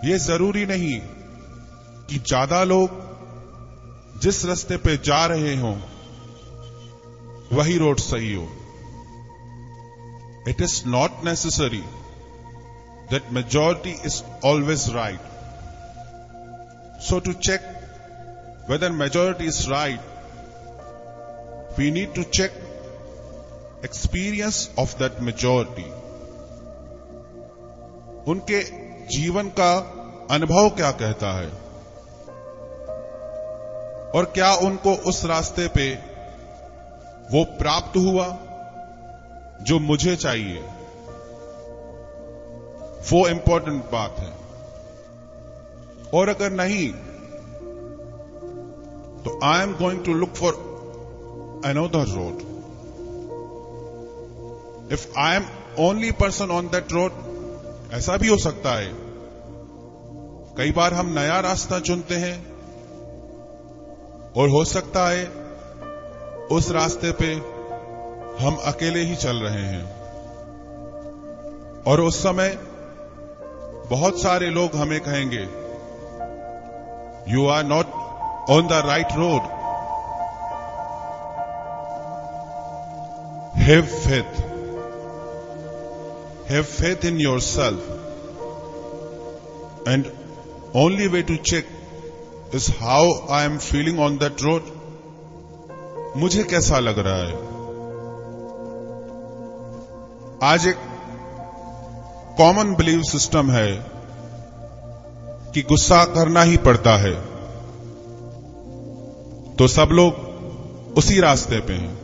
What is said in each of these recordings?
ये जरूरी नहीं कि ज्यादा लोग जिस रास्ते पे जा रहे हों वही रोड सही हो. It is not necessary that majority is always right. So to check whether majority is right, we need to check experience of that majority. उनके जीवन का अनुभव क्या कहता है और क्या उनको उस रास्ते पे वो प्राप्त हुआ जो मुझे चाहिए, वो इंपॉर्टेंट बात है. और अगर नहीं तो I am going to look for another road. If I am only person on that road, ऐसा भी हो सकता है कई बार हम नया रास्ता चुनते हैं और हो सकता है उस रास्ते पे हम अकेले ही चल रहे हैं और उस समय बहुत सारे लोग हमें कहेंगे, you are not on the right road. Have faith. Have faith in yourself, and only way to check is how I am feeling on that road. मुझे कैसा लग रहा है. आज एक कॉमन बिलीव सिस्टम है कि गुस्सा करना ही पड़ता है, तो सब लोग उसी रास्ते पे हैं.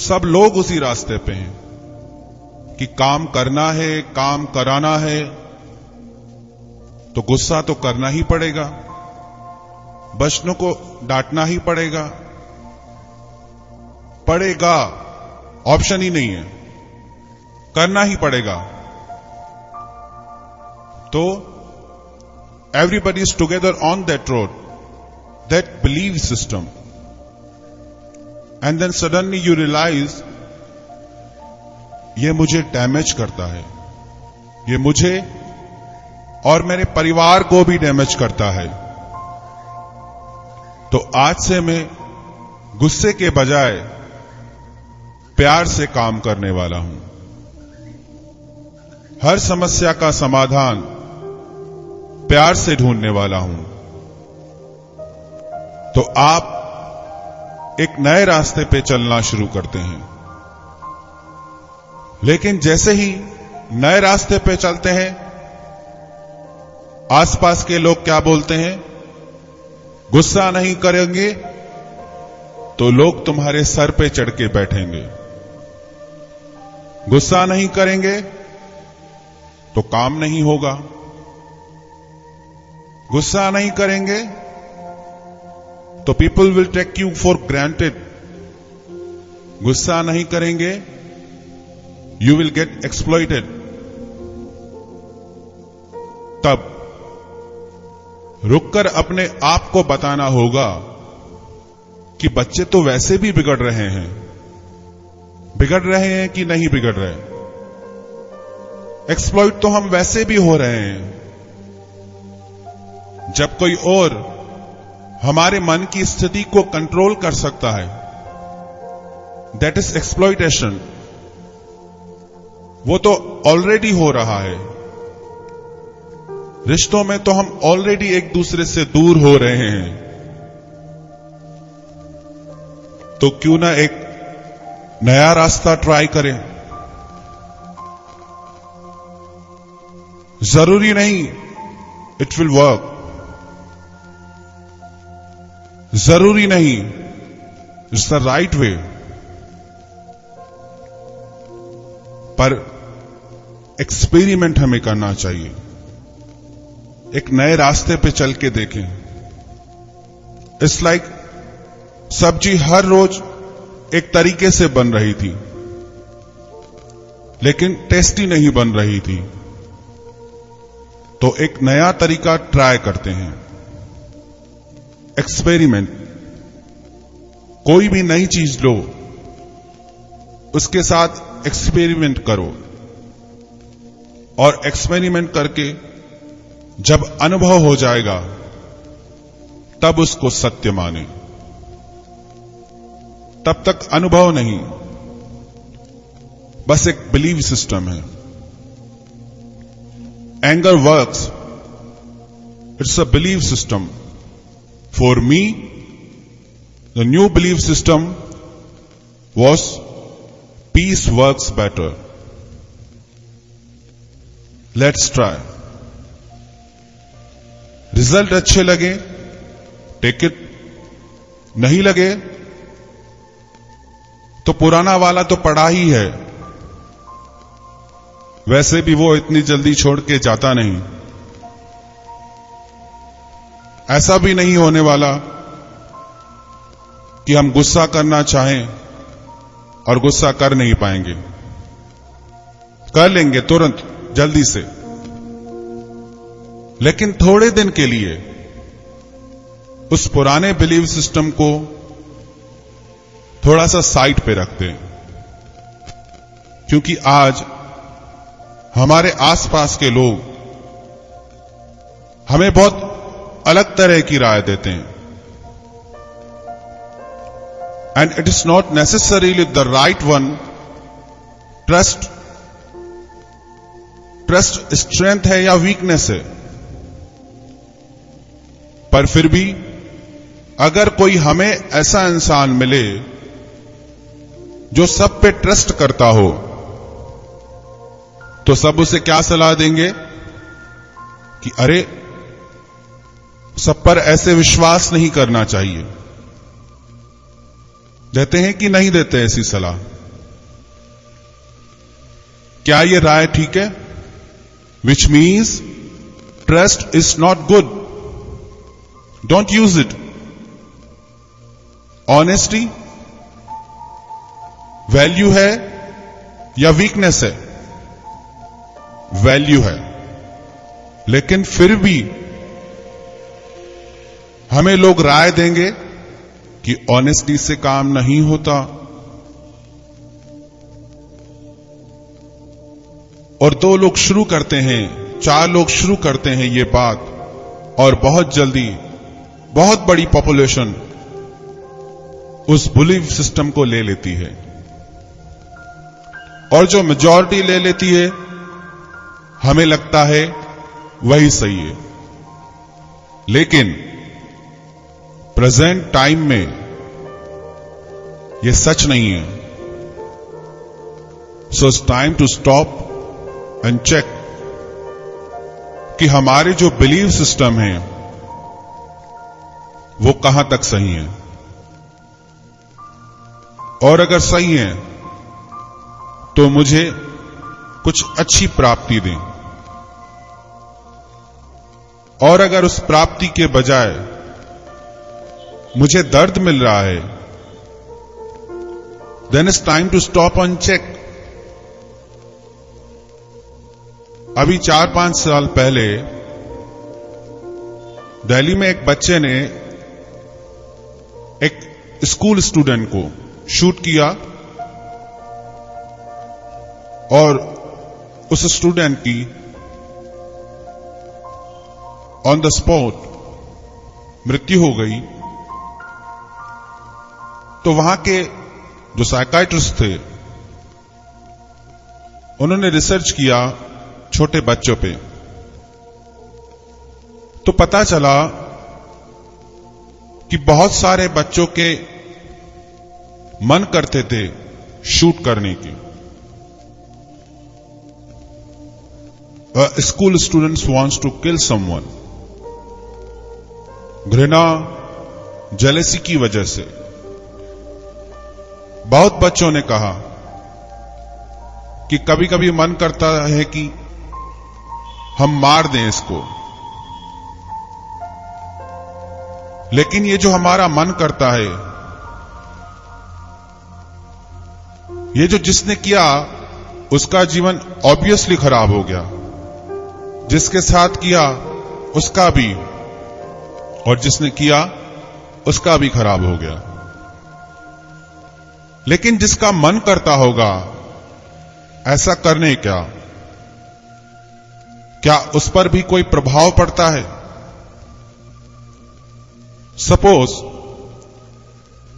सब लोग उसी रास्ते पे हैं कि काम करना है, काम कराना है, तो गुस्सा तो करना ही पड़ेगा, बच्चों को डांटना ही पड़ेगा. ऑप्शन ही नहीं है, करना ही पड़ेगा. तो everybody is together on that road, that believe system, and then suddenly you realise ये मुझे डैमेज करता है, ये मुझे और मेरे परिवार को भी डैमेज करता है. तो आज से मैं गुस्से के बजाय प्यार से काम करने वाला हूं. हर समस्या का समाधान प्यार से ढूंढने वाला हूं. तो आप एक नए रास्ते पे चलना शुरू करते हैं. लेकिन जैसे ही नए रास्ते पे चलते हैं, आसपास के लोग क्या बोलते हैं, गुस्सा नहीं करेंगे तो लोग तुम्हारे सर पे चढ़ के बैठेंगे, गुस्सा नहीं करेंगे तो काम नहीं होगा, गुस्सा नहीं करेंगे तो people will take you for granted, गुस्सा नहीं करेंगे you will get exploited. तब रुककर अपने आप को बताना होगा कि बच्चे तो वैसे भी बिगड़ रहे हैं कि नहीं बिगड़ रहे. एक्सप्लॉइट तो हम वैसे भी हो रहे हैं. जब कोई और हमारे मन की स्थिति को कंट्रोल कर सकता है, दैट इज एक्सप्लॉइटेशन. वो तो ऑलरेडी हो रहा है. रिश्तों में तो हम ऑलरेडी एक दूसरे से दूर हो रहे हैं. तो क्यों ना एक नया रास्ता ट्राई करें. जरूरी नहीं इट विल वर्क, जरूरी नहीं इट्स द राइट वे, पर एक्सपेरिमेंट हमें करना चाहिए. एक नए रास्ते पे चल के देखें. इट्स लाइक सब्जी हर रोज एक तरीके से बन रही थी, लेकिन टेस्टी नहीं बन रही थी. तो एक नया तरीका ट्राई करते हैं. एक्सपेरिमेंट. कोई भी नई चीज लो, उसके साथ एक्सपेरिमेंट करो, और एक्सपेरिमेंट करके जब अनुभव हो जाएगा तब उसको सत्य माने, तब तक अनुभव नहीं, बस एक बिलीव सिस्टम है। Anger works, it's a believe system. For me the new believe system was peace works better. Let's try. Result अच्छे लगे टेक इट, नहीं लगे तो पुराना वाला तो पड़ा ही है, वैसे भी वो इतनी जल्दी छोड़ के जाता नहीं। ऐसा भी नहीं होने वाला कि हम गुस्सा करना चाहें और गुस्सा कर नहीं पाएंगे, कर लेंगे तुरंत जल्दी से, लेकिन थोड़े दिन के लिए उस पुराने बिलीव सिस्टम को थोड़ा सा साइड पे रखते हैं, क्योंकि आज हमारे आसपास के लोग हमें बहुत अलग तरह की राय देते हैं, and it is not necessarily the right one. Trust strength है या वीकनेस है, पर फिर भी अगर कोई हमें ऐसा इंसान मिले जो सब पे ट्रस्ट करता हो, तो सब उसे क्या सलाह देंगे कि अरे सब पर ऐसे विश्वास नहीं करना चाहिए। देते हैं कि नहीं देते ऐसी सलाह? क्या ये राय ठीक है? Which means trust is not good, don't use it. Honesty value है या वीकनेस है? वैल्यू है, लेकिन फिर भी हमें लोग राय देंगे कि ऑनेस्टी से काम नहीं होता, और 2 लोग शुरू करते हैं, 4 लोग शुरू करते हैं ये बात, और बहुत जल्दी बहुत बड़ी पॉपुलेशन उस बिलीफ सिस्टम को ले लेती है, और जो मेजॉरिटी ले लेती है हमें लगता है वही सही है। लेकिन प्रेजेंट टाइम में यह सच नहीं है। So it's time to stop and check कि हमारे जो बिलीव सिस्टम है वो कहां तक सही है, और अगर सही है तो मुझे कुछ अच्छी प्राप्ति दें, और अगर उस प्राप्ति के बजाय मुझे दर्द मिल रहा है, then it's time to stop and check. अभी 4-5 साल पहले दिल्ली में एक बच्चे ने एक स्कूल स्टूडेंट को शूट किया, और उस स्टूडेंट की ऑन द स्पॉट मृत्यु हो गई। तो वहां के जो साइकाइट्रिस्ट थे उन्होंने रिसर्च किया छोटे बच्चों पे, तो पता चला कि बहुत सारे बच्चों के मन करते थे शूट करने की। School students wants to kill someone, घृणा, जेलेसी की वजह से। बहुत बच्चों ने कहा कि कभी कभी मन करता है कि हम मार दें इसको, लेकिन ये जो हमारा मन करता है, ये जो जिसने किया उसका जीवन ऑब्वियसली खराब हो गया, जिसके साथ किया उसका भी, और जिसने किया उसका भी खराब हो गया। लेकिन जिसका मन करता होगा ऐसा करने क्या उस पर भी कोई प्रभाव पड़ता है? Suppose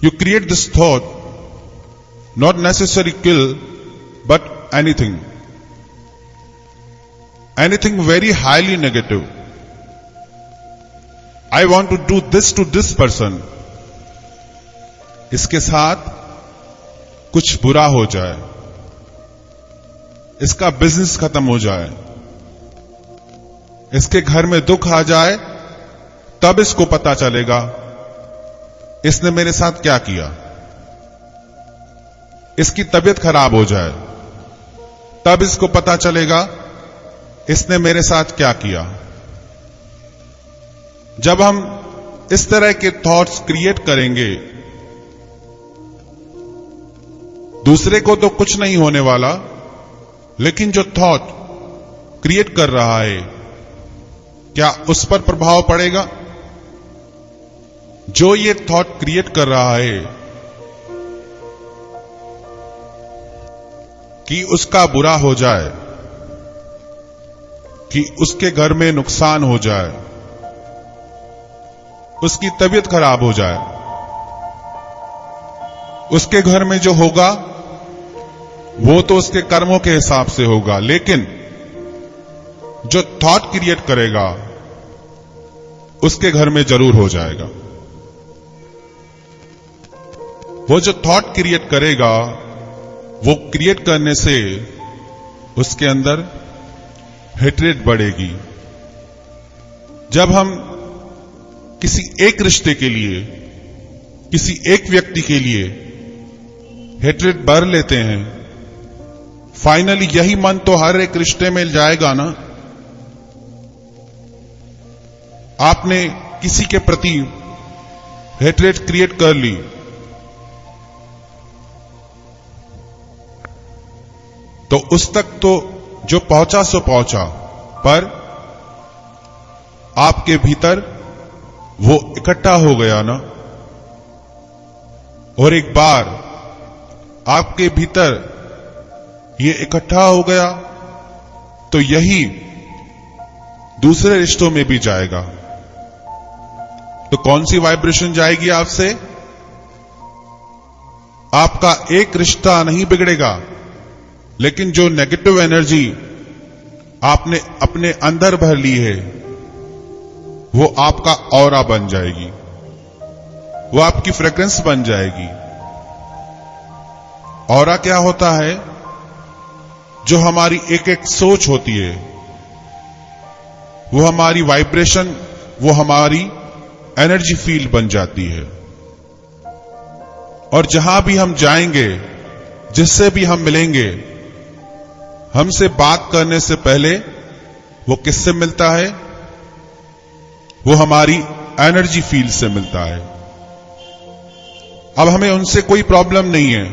you create this thought, not necessarily kill, but anything very highly negative. I want to do this to this person. इसके साथ कुछ बुरा हो जाए, इसका बिजनेस खत्म हो जाए, इसके घर में दुख आ जाए, तब इसको पता चलेगा इसने मेरे साथ क्या किया। इसकी तबीयत खराब हो जाए, तब इसको पता चलेगा इसने मेरे साथ क्या किया। जब हम इस तरह के थॉट्स क्रिएट करेंगे, दूसरे को तो कुछ नहीं होने वाला, लेकिन जो थॉट क्रिएट कर रहा है, क्या उस पर प्रभाव पड़ेगा? जो ये थॉट क्रिएट कर रहा है कि उसका बुरा हो जाए, कि उसके घर में नुकसान हो जाए, उसकी तबीयत खराब हो जाए, उसके घर में जो होगा वो तो उसके कर्मों के हिसाब से होगा, लेकिन जो थॉट क्रिएट करेगा उसके घर में जरूर हो जाएगा। वो जो थॉट क्रिएट करेगा, वो क्रिएट करने से उसके अंदर हेट्रेड बढ़ेगी। जब हम किसी एक रिश्ते के लिए, किसी एक व्यक्ति के लिए हेट्रेड भर लेते हैं, फाइनली यही मन तो हर एक रिश्ते में जाएगा ना। आपने किसी के प्रति हेट्रेड क्रिएट कर ली, तो उस तक तो जो पहुंचा सो पहुंचा, पर आपके भीतर वो इकट्ठा हो गया ना। और एक बार आपके भीतर ये इकट्ठा हो गया तो यही दूसरे रिश्तों में भी जाएगा। तो कौन सी वाइब्रेशन जाएगी आपसे? आपका एक रिश्ता नहीं बिगड़ेगा, लेकिन जो नेगेटिव एनर्जी आपने अपने अंदर भर ली है, वो आपका ऑरा बन जाएगी, वो आपकी फ्रेग्रेंस बन जाएगी। ऑरा क्या होता है? जो हमारी एक एक सोच होती है, वो हमारी वाइब्रेशन, वो हमारी एनर्जी फील्ड बन जाती है। और जहां भी हम जाएंगे, जिससे भी हम मिलेंगे, हमसे बात करने से पहले वो किससे मिलता है? वो हमारी एनर्जी फील्ड से मिलता है। अब हमें उनसे कोई प्रॉब्लम नहीं है,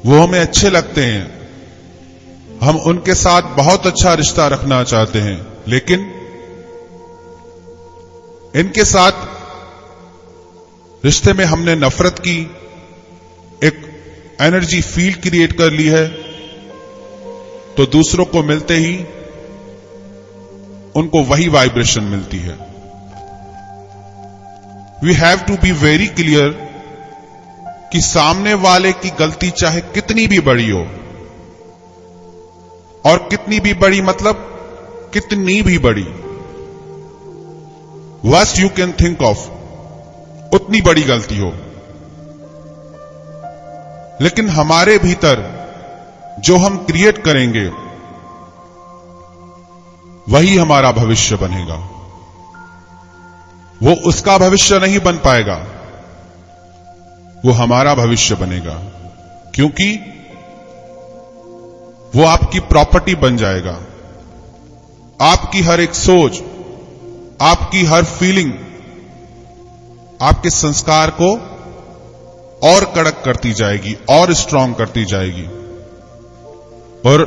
वो हमें अच्छे लगते हैं, हम उनके साथ बहुत अच्छा रिश्ता रखना चाहते हैं, लेकिन इनके साथ रिश्ते में हमने नफरत की, एक एनर्जी फील्ड क्रिएट कर ली है, तो दूसरों को मिलते ही उनको वही वाइब्रेशन मिलती है। We have to be very clear कि सामने वाले की गलती चाहे कितनी भी बड़ी हो, और कितनी भी बड़ी मतलब कितनी भी बड़ी, worst you can think of, उतनी बड़ी गलती हो, लेकिन हमारे भीतर जो हम क्रिएट करेंगे वही हमारा भविष्य बनेगा। वो उसका भविष्य नहीं बन पाएगा, वो हमारा भविष्य बनेगा, क्योंकि वो आपकी प्रॉपर्टी बन जाएगा। आपकी हर एक सोच, आपकी हर फीलिंग आपके संस्कार को और कड़क करती जाएगी, और स्ट्रांग करती जाएगी, और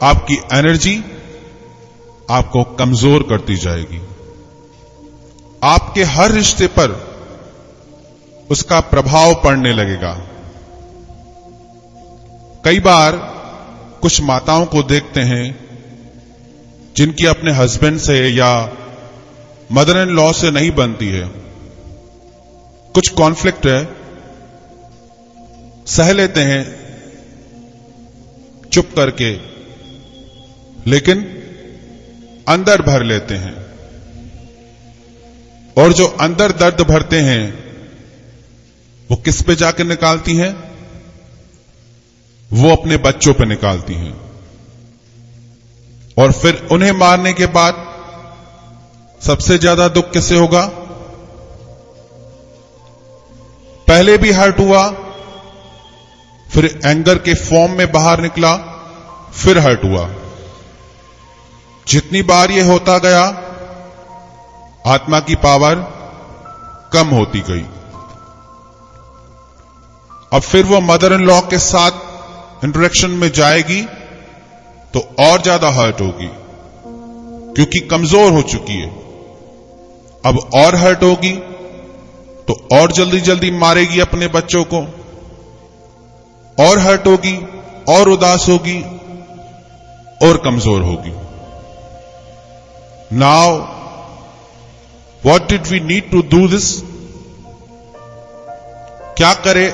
आपकी एनर्जी आपको कमजोर करती जाएगी। आपके हर रिश्ते पर उसका प्रभाव पड़ने लगेगा। कई बार कुछ माताओं को देखते हैं जिनकी अपने हस्बैंड से या मदर इन लॉ से नहीं बनती है, कुछ कॉन्फ्लिक्ट है, सह लेते हैं चुप करके, लेकिन अंदर भर लेते हैं। और जो अंदर दर्द भरते हैं वो किस पे जाकर निकालती हैं? वो अपने बच्चों पे निकालती हैं। और फिर उन्हें मारने के बाद सबसे ज्यादा दुख किसे होगा? पहले भी हर्ट हुआ, फिर एंगर के फॉर्म में बाहर निकला, फिर हर्ट हुआ। जितनी बार ये होता गया, आत्मा की पावर कम होती गई। अब फिर वो मदर इन लॉ के साथ इंटरेक्शन में जाएगी तो और ज्यादा हर्ट होगी, क्योंकि कमजोर हो चुकी है। अब और हर्ट होगी तो और जल्दी जल्दी मारेगी अपने बच्चों को, और हर्ट होगी, और उदास होगी, और कमजोर होगी। Now what did we need to do this? क्या करें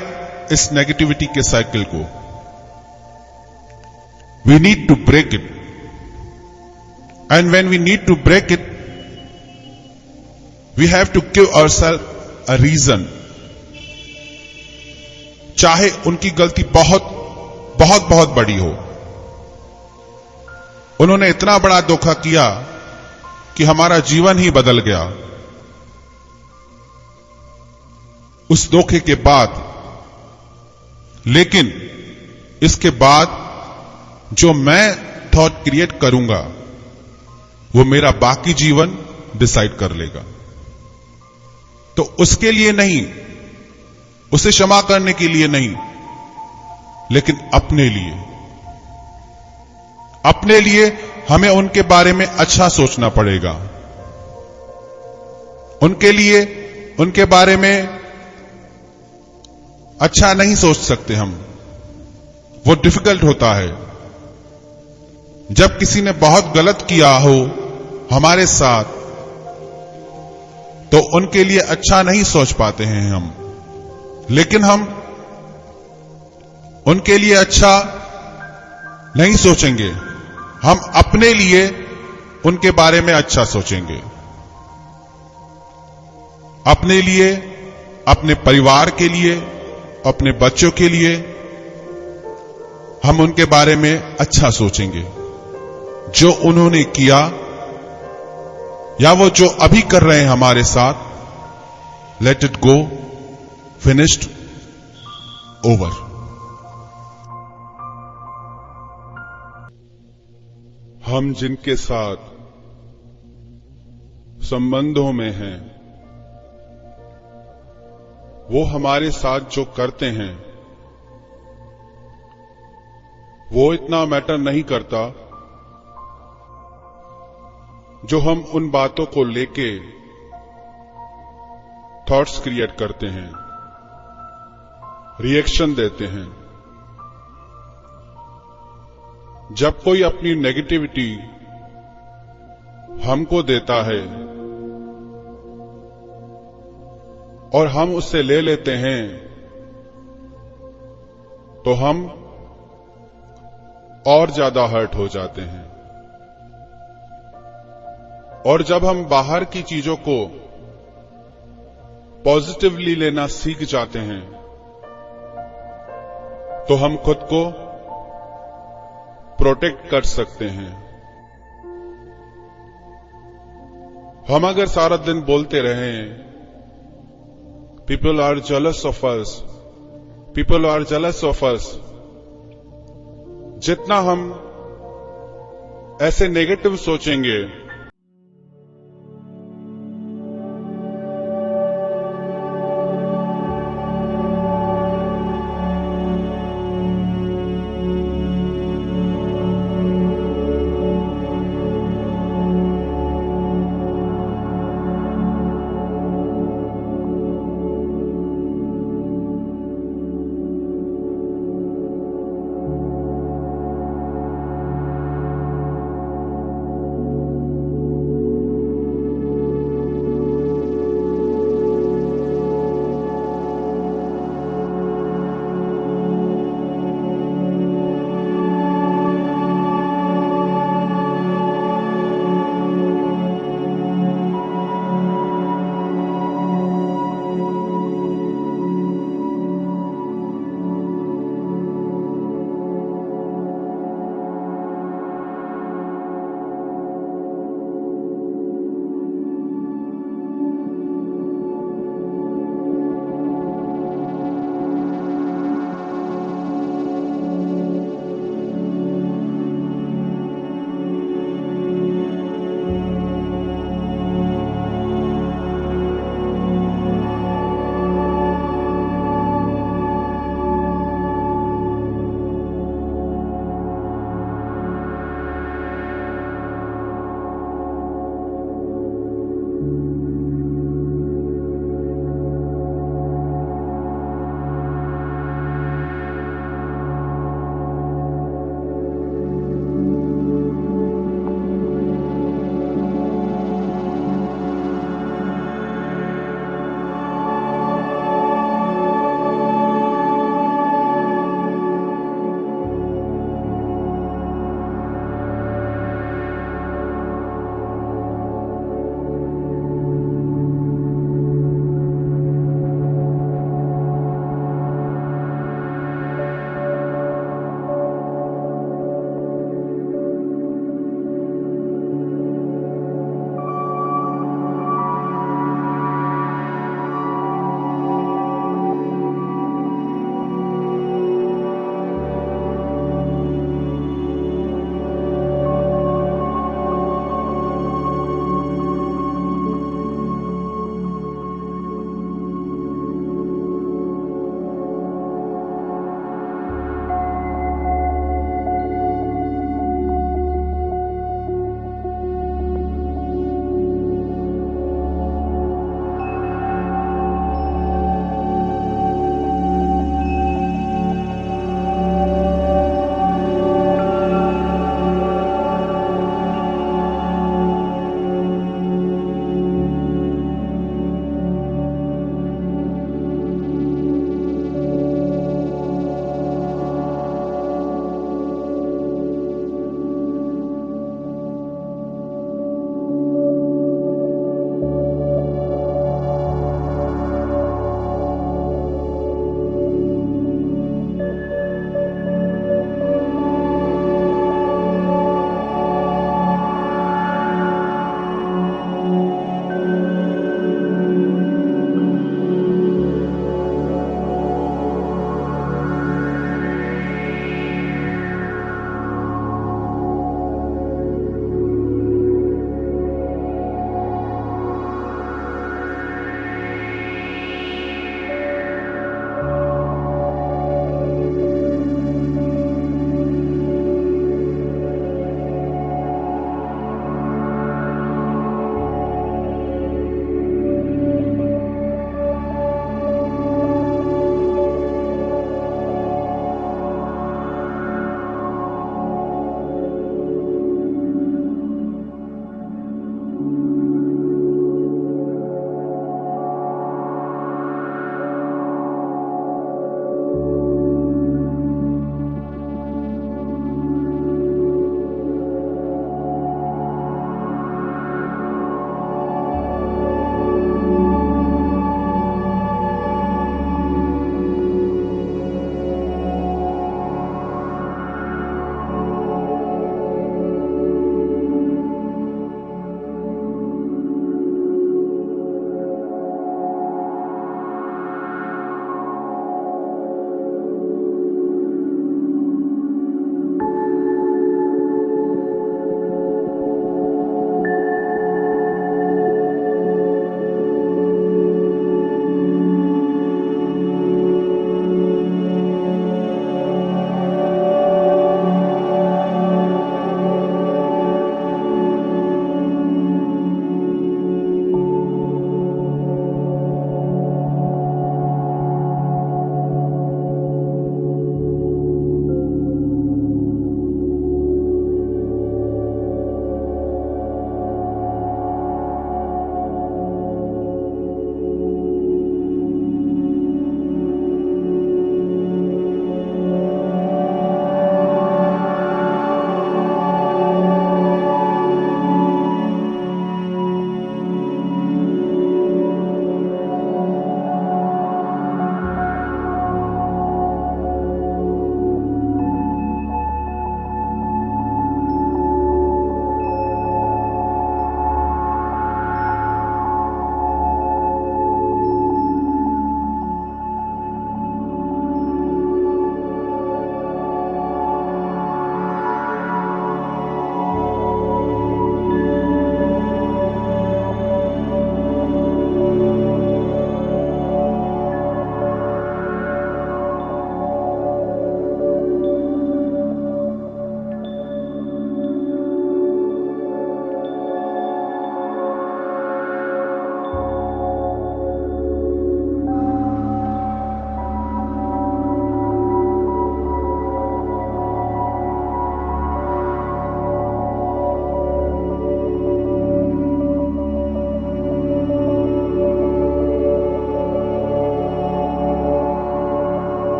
इस नेगेटिविटी के साइकिल को? We need to break it, and when we need to break it, we have to give ourselves a reason. चाहे उनकी गलती बहुत बहुत बहुत बड़ी हो, उन्होंने इतना बड़ा धोखा किया कि हमारा जीवन ही बदल गया। उस धोखे के बाद, लेकिन इसके बाद जो मैं थॉट क्रिएट करूंगा वो मेरा बाकी जीवन डिसाइड कर लेगा। तो उसके लिए नहीं, उसे क्षमा करने के लिए नहीं, लेकिन अपने लिए। अपने लिए हमें उनके बारे में अच्छा सोचना पड़ेगा। उनके लिए, उनके बारे में अच्छा नहीं सोच सकते हम, वो डिफिकल्ट होता है। जब किसी ने बहुत गलत किया हो हमारे साथ, तो उनके लिए अच्छा नहीं सोच पाते हैं हम, लेकिन हम उनके लिए अच्छा नहीं सोचेंगे, हम अपने लिए उनके बारे में अच्छा सोचेंगे। अपने लिए, अपने परिवार के लिए, अपने बच्चों के लिए हम उनके बारे में अच्छा सोचेंगे। जो उन्होंने किया या वो जो अभी कर रहे हैं हमारे साथ, let it go, finished, over. हम जिनके साथ संबंधों में हैं, वो हमारे साथ जो करते हैं वो इतना मैटर नहीं करता जो हम उन बातों को लेके थॉट्स क्रिएट करते हैं, रिएक्शन देते हैं। जब कोई अपनी नेगेटिविटी हमको देता है और हम उससे ले लेते हैं, तो हम और ज्यादा हर्ट हो जाते हैं। और जब हम बाहर की चीजों को पॉजिटिवली लेना सीख जाते हैं, तो हम खुद को प्रोटेक्ट कर सकते हैं। हम अगर सारा दिन बोलते रहें, people are jealous of us, people are jealous of us, जितना हम ऐसे नेगेटिव सोचेंगे,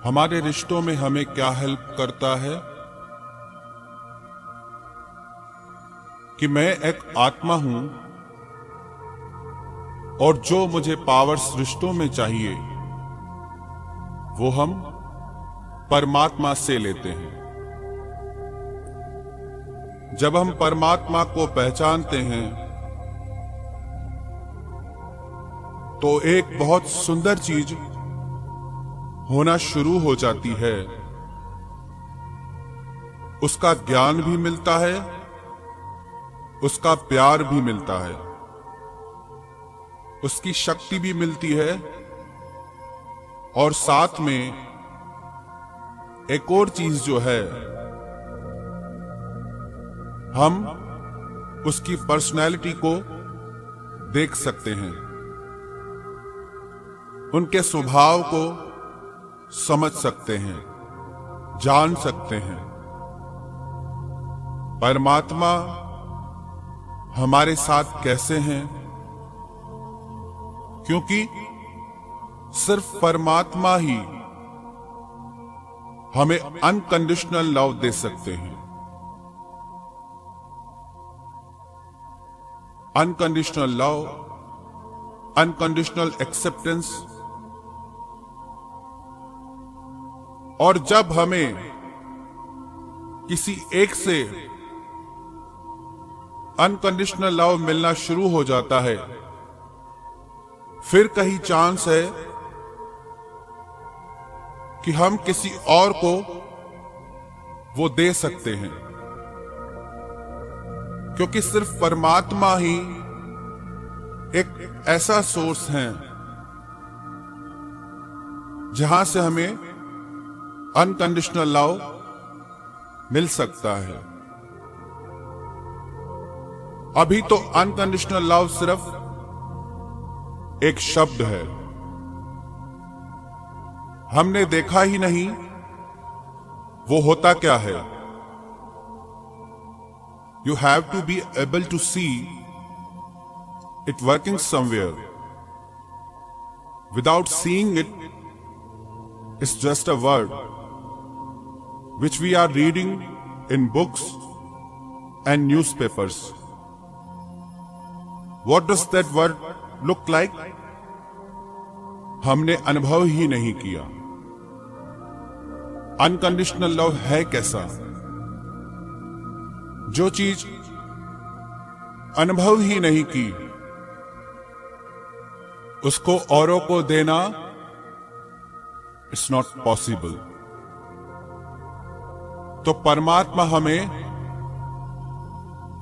हमारे रिश्तों में हमें क्या हेल्प करता है कि मैं एक आत्मा हूं और जो मुझे पावर्स रिश्तों में चाहिए वो हम परमात्मा से लेते हैं। जब हम परमात्मा को पहचानते हैं तो एक बहुत सुंदर चीज होना शुरू हो जाती है। उसका ज्ञान भी मिलता है, उसका प्यार भी मिलता है, उसकी शक्ति भी मिलती है और साथ में एक और चीज जो है, हम उसकी पर्सनैलिटी को देख सकते हैं, उनके स्वभाव को समझ सकते हैं, जान सकते हैं। परमात्मा हमारे साथ कैसे हैं? क्योंकि सिर्फ परमात्मा ही हमें अनकंडीशनल लव दे सकते हैं। Unconditional love, unconditional acceptance. और जब हमें किसी एक से अनकंडीशनल लव मिलना शुरू हो जाता है, फिर कहीं चांस है कि हम किसी और को वो दे सकते हैं, क्योंकि सिर्फ परमात्मा ही एक ऐसा सोर्स है जहां से हमें अनकंडीशनल लव मिल सकता है। अभी तो अनकंडीशनल लव सिर्फ एक शब्द है, हमने देखा ही नहीं वो होता क्या है। You have to be able to see it working somewhere. Without seeing it, it's just a word which we are reading in books and newspapers. What does that word look like? हमने अनुभव ही नहीं किया। Unconditional love है कैसा? जो चीज अनुभव ही नहीं की उसको औरों को देना इट्स नॉट पॉसिबल। तो परमात्मा हमें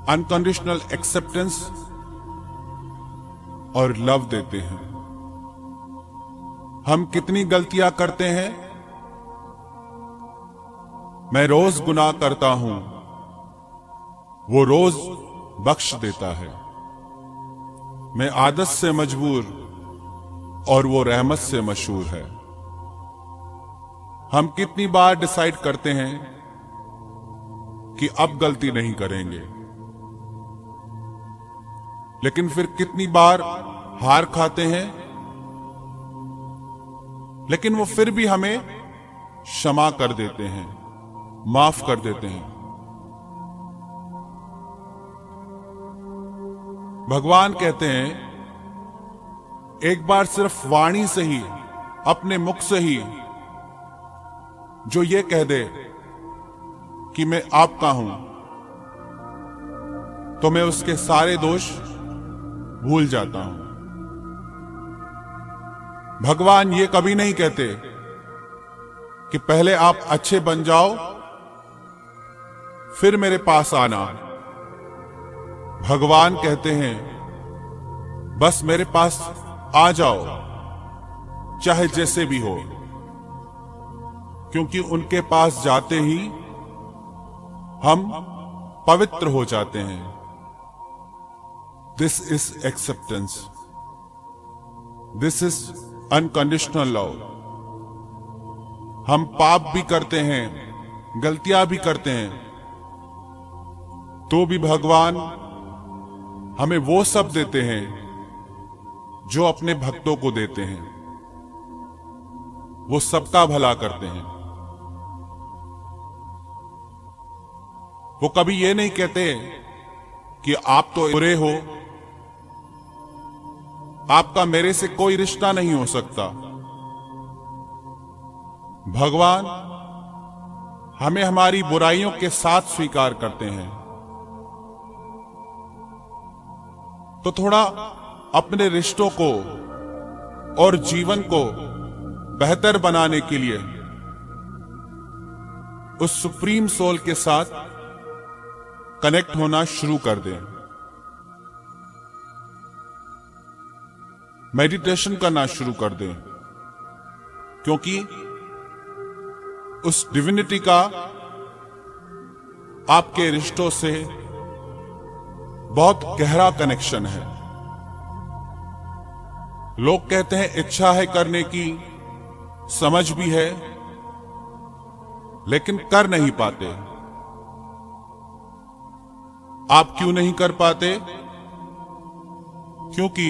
अनकंडीशनल एक्सेप्टेंस और लव देते हैं। हम कितनी गलतियां करते हैं। मैं रोज गुनाह करता हूं, वो रोज बख्श देता है। मैं आदत से मजबूर और वो रहमत से मशहूर है। हम कितनी बार डिसाइड करते हैं कि अब गलती नहीं करेंगे, लेकिन फिर कितनी बार हार खाते हैं, लेकिन वो फिर भी हमें क्षमा कर देते हैं, माफ कर देते हैं। भगवान कहते हैं एक बार सिर्फ वाणी से ही, अपने मुख से ही जो ये कह दे कि मैं आपका हूं, तो मैं उसके सारे दोष भूल जाता हूं। भगवान ये कभी नहीं कहते कि पहले आप अच्छे बन जाओ फिर मेरे पास आना। भगवान कहते हैं बस मेरे पास आ जाओ, चाहे जैसे भी हो, क्योंकि उनके पास जाते ही हम पवित्र हो जाते हैं। This is acceptance, this is unconditional love. हम पाप भी करते हैं, गलतियां भी करते हैं, तो भी भगवान हमें वो सब देते हैं जो अपने भक्तों को देते हैं। वो सबका भला करते हैं। वो कभी ये नहीं कहते कि आप तो बुरे हो, आपका मेरे से कोई रिश्ता नहीं हो सकता। भगवान हमें हमारी बुराइयों के साथ स्वीकार करते हैं। तो थोड़ा अपने रिश्तों को और जीवन को बेहतर बनाने के लिए उस सुप्रीम सोल के साथ कनेक्ट होना शुरू कर दें। मेडिटेशन करना शुरू कर दें, क्योंकि उस डिविनिटी का आपके रिश्तों से बहुत गहरा कनेक्शन है। लोग कहते हैं इच्छा है करने की, समझ भी है, लेकिन कर नहीं पाते। आप क्यों नहीं कर पाते? क्योंकि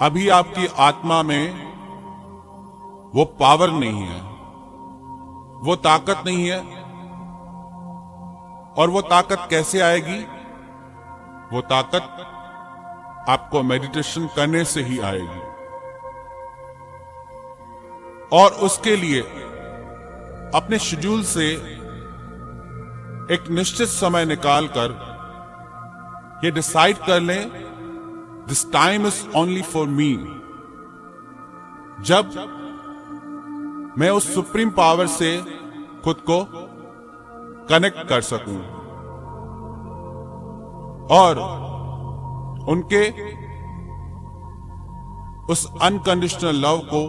अभी आपकी आत्मा में वो पावर नहीं है, वो ताकत नहीं है। और वो ताकत कैसे आएगी? वो ताकत आपको मेडिटेशन करने से ही आएगी। और उसके लिए अपने शेड्यूल से एक निश्चित समय निकालकर ये डिसाइड कर लें, this time is only for me. जब मैं उस सुप्रीम पावर से खुद को कनेक्ट कर सकूं और उनके उस अनकंडीशनल लव को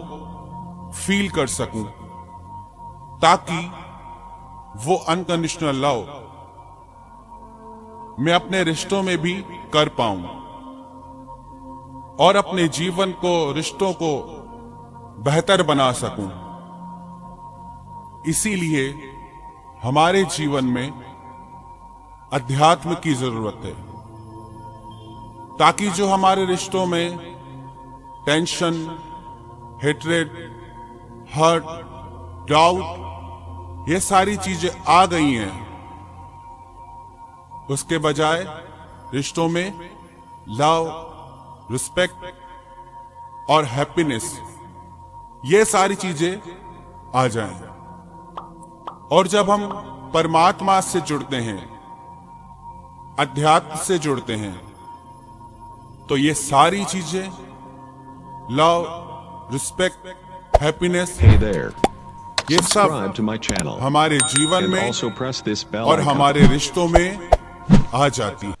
फील कर सकूं, ताकि वो अनकंडीशनल लव मैं अपने रिश्तों में भी कर पाऊं और अपने जीवन को, रिश्तों को बेहतर बना सकूं। इसीलिए हमारे जीवन में अध्यात्म की जरूरत है, ताकि जो हमारे रिश्तों में टेंशन, हेट्रेड, हर्ट, डाउट, ये सारी चीजें आ गई हैं, उसके बजाय रिश्तों में लव, रिस्पेक्ट और हैप्पीनेस, ये सारी चीजें आ जाएं। और जब हम परमात्मा से जुड़ते हैं, अध्यात्म से जुड़ते हैं, तो ये सारी चीजें, लव, रिस्पेक्ट, हैप्पीनेस, ये सब हमारे जीवन में और हमारे रिश्तों में आ जाती है।